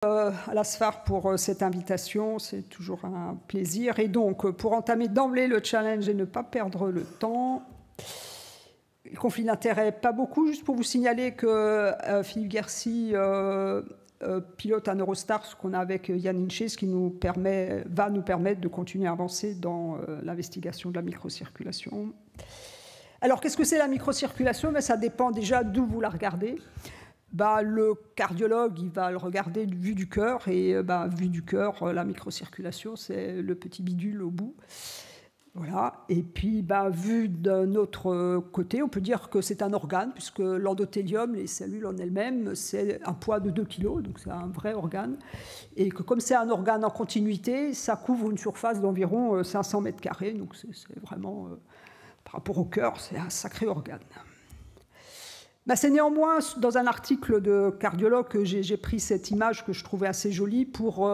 à la SFAR pour cette invitation, c'est toujours un plaisir. Et donc, pour entamer d'emblée le challenge et ne pas perdre le temps, le conflit d'intérêts, pas beaucoup, juste pour vous signaler que Philippe Guercy pilote un Eurostar, ce qu'on a avec Yann Hinché, ce qui va nous permettre de continuer à avancer dans l'investigation de la microcirculation. Alors, qu'est-ce que c'est la microcirculation? Ça dépend déjà d'où vous la regardez. Le cardiologue, il va le regarder vue du cœur, et vue du cœur, la microcirculation, c'est le petit bidule au bout. Voilà. Et puis, vu d'un autre côté, on peut dire que c'est un organe, puisque l'endothélium, les cellules en elles-mêmes, c'est un poids de 2 kg, donc c'est un vrai organe. Et que comme c'est un organe en continuité, ça couvre une surface d'environ 500 mètres carrés, donc c'est vraiment, par rapport au cœur, c'est un sacré organe. C'est néanmoins dans un article de cardiologue que j'ai pris cette image que je trouvais assez jolie pour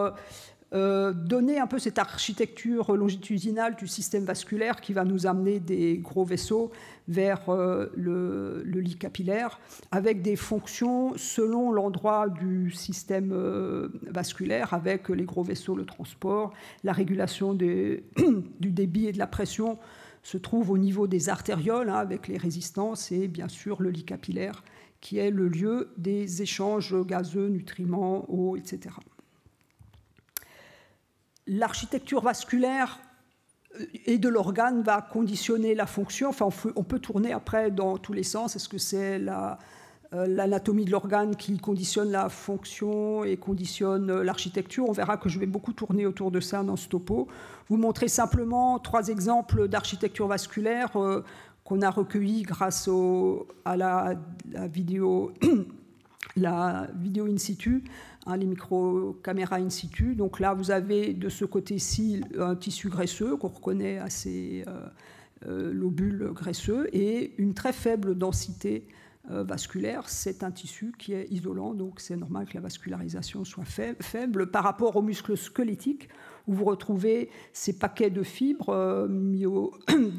donner un peu cette architecture longitudinale du système vasculaire qui va nous amener des gros vaisseaux vers le lit capillaire avec des fonctions selon l'endroit du système vasculaire, avec les gros vaisseaux, le transport, la régulation du débit et de la pression se trouve au niveau des artérioles, avec les résistances, et bien sûr le lit capillaire, qui est le lieu des échanges gazeux, nutriments, eau, etc. L'architecture vasculaire et de l'organe va conditionner la fonction. Enfin, on peut tourner après dans tous les sens. Est-ce que c'est l'anatomie de l'organe qui conditionne la fonction et conditionne l'architecture? On verra que je vais beaucoup tourner autour de ça dans ce topo. Vous montrer simplement 3 exemples d'architecture vasculaire qu'on a recueillis grâce à la vidéo in situ, les micro-caméras in situ. Donc là, vous avez de ce côté-ci un tissu graisseux qu'on reconnaît à ces lobules graisseux et une très faible densité vasculaire. C'est un tissu qui est isolant, donc c'est normal que la vascularisation soit faible par rapport aux muscles squelettiques, où vous retrouvez ces paquets de fibres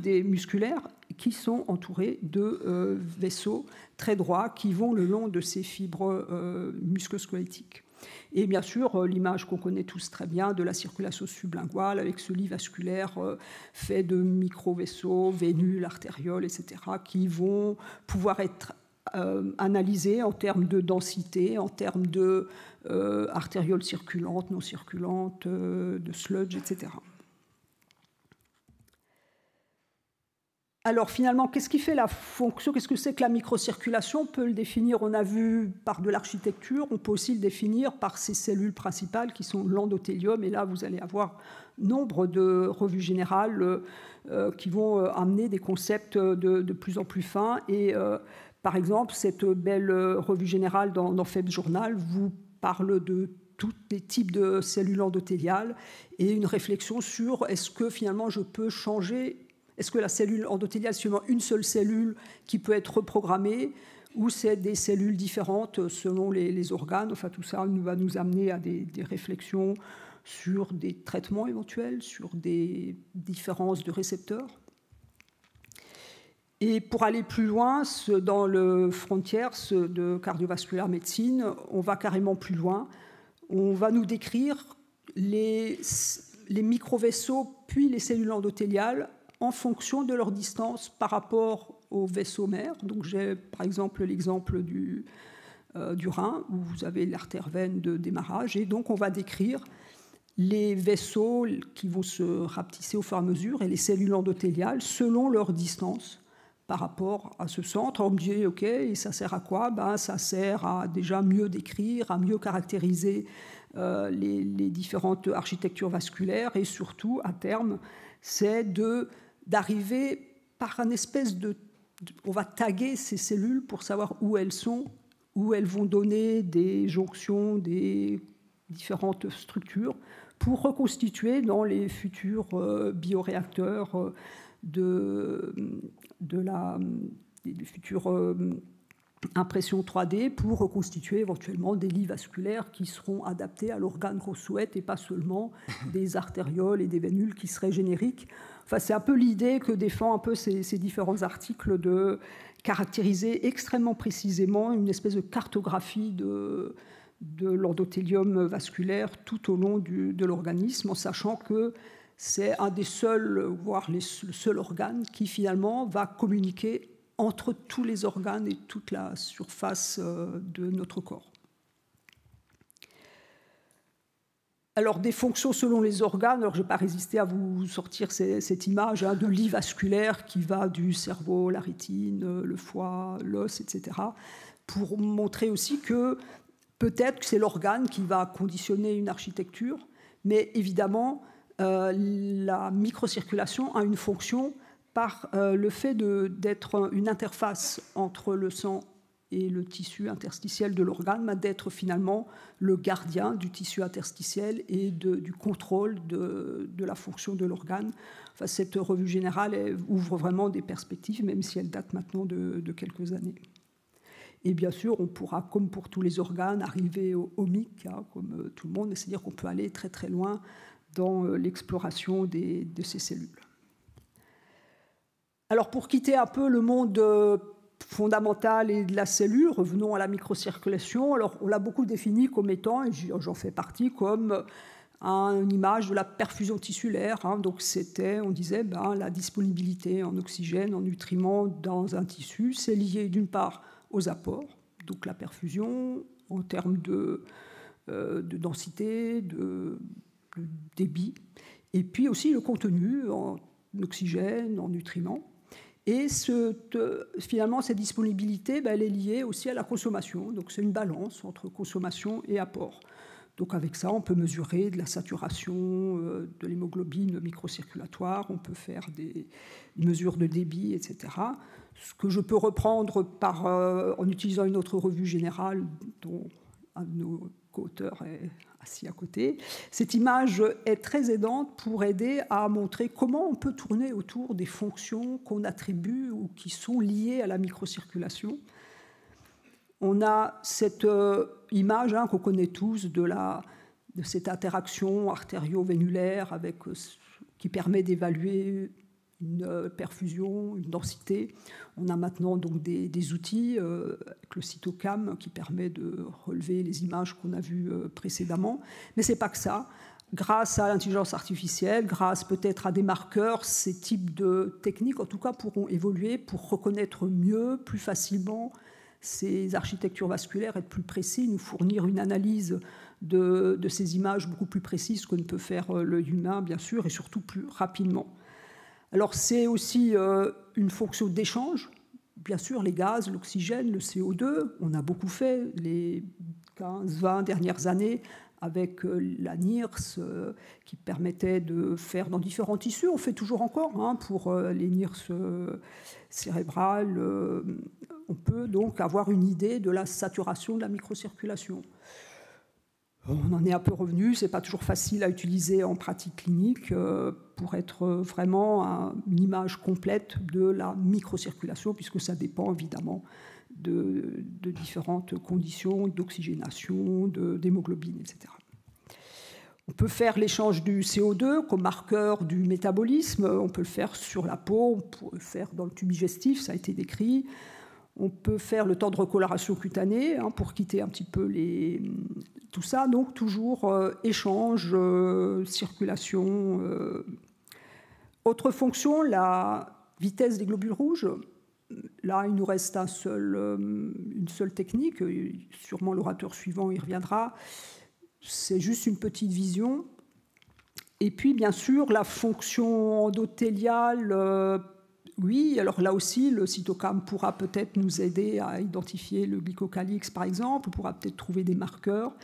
des musculaires qui sont entourés de vaisseaux très droits qui vont le long de ces fibres musculosquelettiques. Et bien sûr, l'image qu'on connaît tous très bien de la circulation sublinguale avec ce lit vasculaire fait de micro-vaisseaux, vénules, artérioles, etc., qui vont pouvoir être analysés en termes de densité, en termes de artérioles circulantes, non circulantes, de sludge, etc. Alors finalement, qu'est-ce qui fait la fonction? Qu'est-ce que c'est que la microcirculation? On peut le définir, on a vu, par de l'architecture. On peut aussi le définir par ces cellules principales qui sont l'endothélium. Et là, vous allez avoir nombre de revues générales qui vont amener des concepts de plus en plus fins. Et par exemple, cette belle revue générale dans Feb's Journal vous parle de tous les types de cellules endothéliales et une réflexion sur est-ce que finalement je peux changer. Est-ce que la cellule endothéliale, c'est seulement une seule cellule qui peut être reprogrammée, ou c'est des cellules différentes selon les organes? Enfin, tout ça va nous amener à des réflexions sur des traitements éventuels, sur des différences de récepteurs. Et pour aller plus loin, dans le frontière de cardiovasculaire médecine, on va carrément plus loin. On va nous décrire les microvaisseaux puis les cellules endothéliales en fonction de leur distance par rapport au vaisseau mère. Donc j'ai par exemple l'exemple du rein, où vous avez l'artère veine de démarrage, et donc on va décrire les vaisseaux qui vont se rapetisser au fur et à mesure et les cellules endothéliales selon leur distance par rapport à ce centre. On me dit, OK, et ça sert à quoi? Ça sert à déjà mieux décrire, à mieux caractériser les différentes architectures vasculaires, et surtout, à terme, c'est d'arriver par un espèce de... On va taguer ces cellules pour savoir où elles sont, où elles vont donner des jonctions, des différentes structures, pour reconstituer dans les futurs bioréacteurs des futures impressions 3D, pour reconstituer éventuellement des lits vasculaires qui seront adaptés à l'organe qu'on souhaite et pas seulement des artérioles et des vénules qui seraient génériques. Enfin, c'est un peu l'idée que défend un peu ces différents articles, de caractériser extrêmement précisément une espèce de cartographie de l'endothélium vasculaire tout au long de l'organisme, en sachant que c'est un des seuls, voire le seul organe qui finalement va communiquer entre tous les organes et toute la surface de notre corps. Alors, des fonctions selon les organes, alors je n'ai pas résisté à vous sortir cette image de lit vasculaire qui va du cerveau, la rétine, le foie, l'os, etc., pour montrer aussi que peut-être que c'est l'organe qui va conditionner une architecture, mais évidemment, la microcirculation a une fonction par le fait d'être une interface entre le sang et le tissu interstitiel de l'organe, d'être finalement le gardien du tissu interstitiel et du contrôle de la fonction de l'organe. Enfin, cette revue générale ouvre vraiment des perspectives, même si elle date maintenant de quelques années. Et bien sûr, on pourra, comme pour tous les organes, arriver au omique, comme tout le monde, c'est-à-dire qu'on peut aller très très loin dans l'exploration de ces cellules. Alors, pour quitter un peu le monde fondamentale et de la cellule, revenons à la microcirculation. Alors, on l'a beaucoup défini comme étant, et j'en fais partie, comme une image de la perfusion tissulaire. Donc, c'était, on disait, la disponibilité en oxygène, en nutriments dans un tissu. C'est lié d'une part aux apports, donc la perfusion en termes de densité, de débit, et puis aussi le contenu en oxygène, en nutriments. Et finalement, cette disponibilité, elle est liée aussi à la consommation. Donc, c'est une balance entre consommation et apport. Donc, avec ça, on peut mesurer de la saturation de l'hémoglobine microcirculatoire, on peut faire des mesures de débit, etc. Ce que je peux reprendre en utilisant une autre revue générale dont un de nos co-auteurs est assis à côté. Cette image est très aidante pour aider à montrer comment on peut tourner autour des fonctions qu'on attribue ou qui sont liées à la microcirculation. On a cette image qu'on connaît tous de cette interaction artério-vénulaire qui permet d'évaluer une perfusion, une densité. On a maintenant donc des outils avec le cytocam qui permet de relever les images qu'on a vues précédemment. Mais ce n'est pas que ça. Grâce à l'intelligence artificielle, grâce peut-être à des marqueurs, ces types de techniques, en tout cas, pourront évoluer pour reconnaître mieux, plus facilement ces architectures vasculaires, être plus précis, nous fournir une analyse de ces images beaucoup plus précises que ne peut faire l'œil humain, bien sûr, et surtout plus rapidement. Alors, c'est aussi une fonction d'échange. Bien sûr, les gaz, l'oxygène, le CO2, on a beaucoup fait les 15-20 dernières années avec la NIRS qui permettait de faire dans différents tissus. On fait toujours encore pour les NIRS cérébrales. On peut donc avoir une idée de la saturation de la microcirculation. On en est un peu revenu, ce n'est pas toujours facile à utiliser en pratique clinique pour être vraiment une image complète de la microcirculation, puisque ça dépend évidemment de différentes conditions d'oxygénation, d'hémoglobine, etc. On peut faire l'échange du CO2 comme marqueur du métabolisme, on peut le faire sur la peau, on peut le faire dans le tube digestif, ça a été décrit. On peut faire le temps de recoloration cutanée pour quitter un petit peu tout ça. Donc, toujours échange, circulation. Autre fonction, la vitesse des globules rouges. Là, il nous reste une seule technique. Sûrement, l'orateur suivant y reviendra. C'est juste une petite vision. Et puis, bien sûr, la fonction endothéliale. Oui, alors là aussi, le cytocam pourra peut-être nous aider à identifier le glycocalyx, par exemple, on pourra peut-être trouver des marqueurs.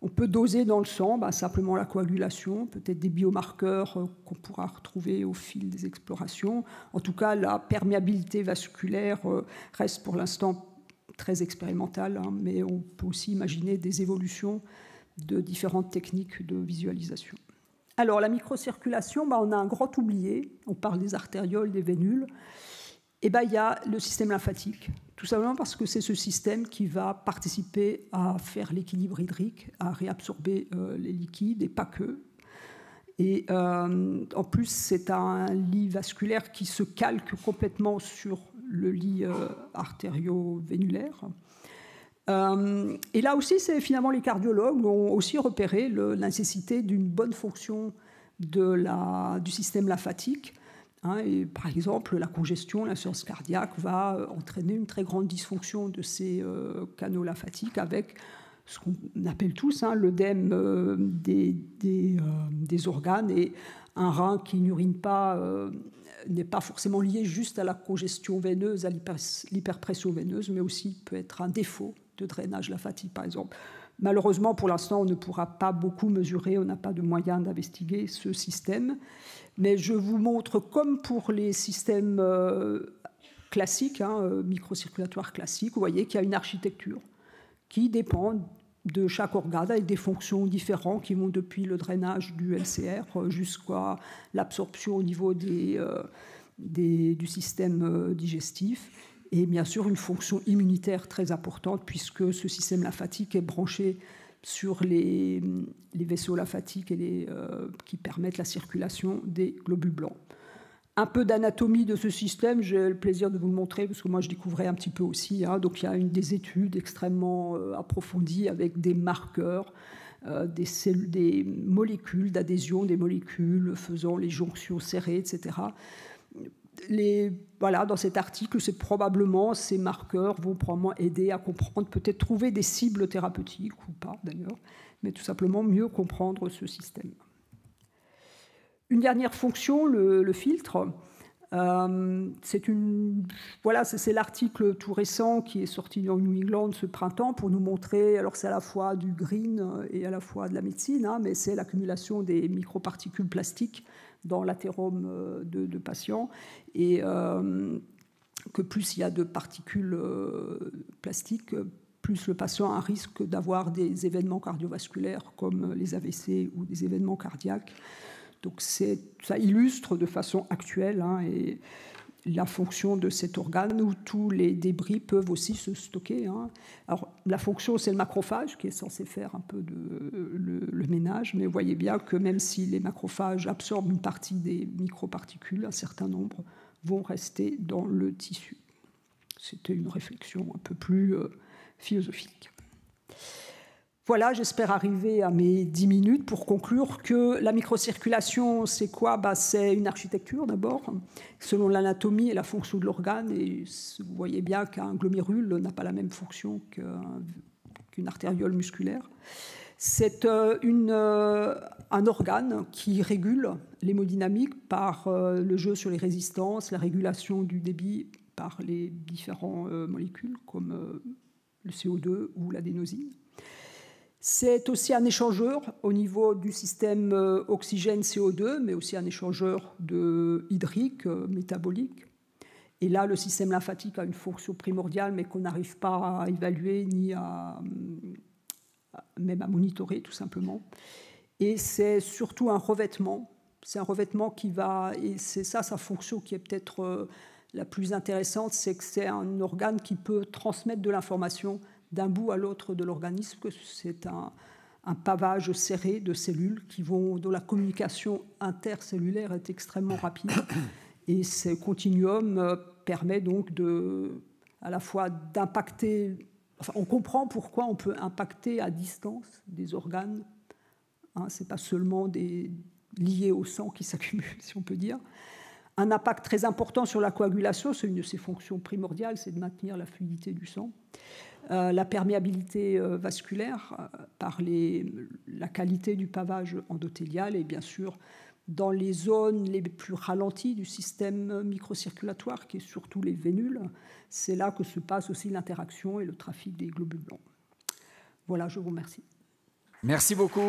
On peut doser dans le sang simplement la coagulation, peut-être des biomarqueurs qu'on pourra retrouver au fil des explorations. En tout cas, la perméabilité vasculaire reste pour l'instant très expérimentale, mais on peut aussi imaginer des évolutions de différentes techniques de visualisation. Alors, la microcirculation, on a un grand oublié. On parle des artérioles, des vénules. Et il y a le système lymphatique, tout simplement parce que c'est ce système qui va participer à faire l'équilibre hydrique, à réabsorber les liquides, et pas que. Et en plus, c'est un lit vasculaire qui se calque complètement sur le lit artério-vénulaire. Et là aussi, finalement, les cardiologues ont aussi repéré la nécessité d'une bonne fonction du système lymphatique. Et par exemple, la congestion, l'insuffisance cardiaque va entraîner une très grande dysfonction de ces canaux lymphatiques avec ce qu'on appelle tous l'œdème des organes. Et un rein qui n'urine pas n'est pas forcément lié juste à la congestion veineuse, à l'hyperpression veineuse, mais aussi peut être un défaut de drainage lymphatique, par exemple. Malheureusement, pour l'instant, on ne pourra pas beaucoup mesurer, on n'a pas de moyens d'investiguer ce système. Mais je vous montre, comme pour les systèmes classiques, microcirculatoires classiques, vous voyez qu'il y a une architecture qui dépend de chaque organe avec des fonctions différentes qui vont depuis le drainage du LCR jusqu'à l'absorption au niveau du système digestif. Et bien sûr, une fonction immunitaire très importante puisque ce système lymphatique est branché sur les vaisseaux lymphatiques qui permettent la circulation des globules blancs. Un peu d'anatomie de ce système, j'ai le plaisir de vous le montrer parce que moi je découvrais un petit peu aussi. Donc il y a des études extrêmement approfondies avec des marqueurs, des molécules d'adhésion, des molécules faisant les jonctions serrées, etc. Dans cet article, ces marqueurs vont probablement aider à comprendre, peut-être trouver des cibles thérapeutiques ou pas d'ailleurs, mais tout simplement mieux comprendre ce système. Une dernière fonction, le filtre. C'est l'article tout récent qui est sorti dans New England ce printemps pour nous montrer, alors c'est à la fois du green et à la fois de la médecine, mais c'est l'accumulation des microparticules plastiques dans l'athérome de patients, et que plus il y a de particules plastiques, plus le patient a un risque d'avoir des événements cardiovasculaires comme les AVC ou des événements cardiaques. Donc ça illustre de façon actuelle et la fonction de cet organe où tous les débris peuvent aussi se stocker. Alors la fonction, c'est le macrophage qui est censé faire un peu le ménage, mais vous voyez bien que même si les macrophages absorbent une partie des microparticules, un certain nombre vont rester dans le tissu. C'était une réflexion un peu plus philosophique. Voilà, j'espère arriver à mes 10 minutes pour conclure que la microcirculation, c'est quoi ? C'est une architecture d'abord, selon l'anatomie et la fonction de l'organe. Et vous voyez bien qu'un glomérule n'a pas la même fonction qu'une artériole musculaire. C'est un organe qui régule l'hémodynamique par le jeu sur les résistances, la régulation du débit par les différentes molécules comme le CO2 ou l'adénosine. C'est aussi un échangeur au niveau du système oxygène-CO2, mais aussi un échangeur hydrique, métabolique. Et là, le système lymphatique a une fonction primordiale, mais qu'on n'arrive pas à évaluer ni même à monitorer, tout simplement. Et c'est surtout un revêtement. C'est un revêtement qui va... Et c'est ça, sa fonction qui est peut-être la plus intéressante, c'est que c'est un organe qui peut transmettre de l'information d'un bout à l'autre de l'organisme, que c'est un pavage serré de cellules dont la communication intercellulaire est extrêmement rapide. Et ce continuum permet donc à la fois d'impacter... Enfin, on comprend pourquoi on peut impacter à distance des organes. Ce n'est pas seulement lié au sang qui s'accumule, si on peut dire. Un impact très important sur la coagulation, c'est une de ses fonctions primordiales, c'est de maintenir la fluidité du sang. La perméabilité vasculaire par la qualité du pavage endothélial et bien sûr dans les zones les plus ralenties du système microcirculatoire, qui est surtout les vénules, c'est là que se passe aussi l'interaction et le trafic des globules blancs. Voilà, je vous remercie. Merci beaucoup.